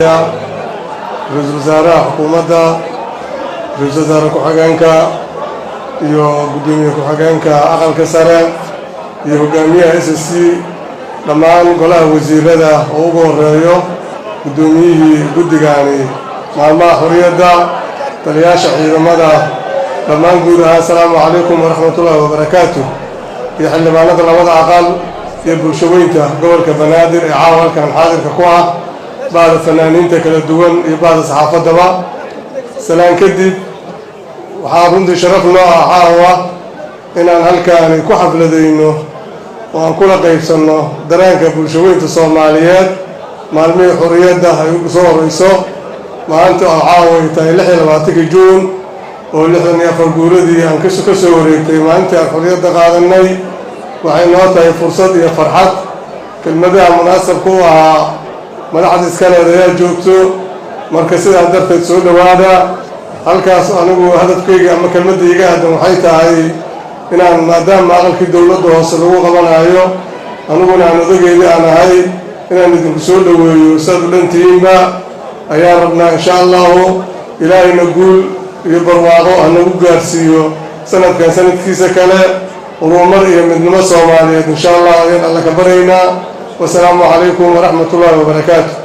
رئيس الوزراء حكومة رئيس الوزراء كحجانكا iyo gudoomiye ku-xigeenka aqalka sare iyo hogaamiyaha SSC dhammaan golaha wasiirada oo ugu horeeyo gudoomiyihii guddigani maalmaha xorriyadda taliyaasha ciidamada dhammaan guud ahaan assalaamu calaykum waraxmatullaahi wabarakaatuh iyo xildhibaanada labada aqal iyo bulshaweynta gobolka banaadir ee caawa halkan xaadirka ku ah baada fanaaniinta kala duwan iyo baada saxaafadaba salaan kadib waxaa runtii sharaf noo ah caawa inaan halkaani ku xafladayno oo aan kula qaybsanno dareenka bulshaweynta Soomaaliyeed maalmihii xorriyadda ay ugu soo horeyso maanta oo caawa ay tahay 26 Juun oo 64 guuradii aan ka soo wareegtay maalintii aan xorriyadda qaadanay waxay noo tahay fursad iyo farxad kelmadaha munaasabka u ahaa madaxda iskaleedayaa joogto marka sidaa darteed soo dhawaada halkaas anigu hadafkayga ama kelmadayga haddan waxay tahay inaan maadaama aqalkii dowladda hoose lagu qabanayo aniguna aan odageedii aan ahay inaan idinku soo dhaweeyo saad u dhantihiinba ayaan rabnaa insha allahu ilaahayna guul iyo barwaaqo hanagu gaarsiiyo sanadkan sanadkiisa kale horumar iyo midnimo Soomaaliyeed insha allah ayaan alla ka baraynaa wasalaamu calaykum waraxmatullaahi wabarakaatuh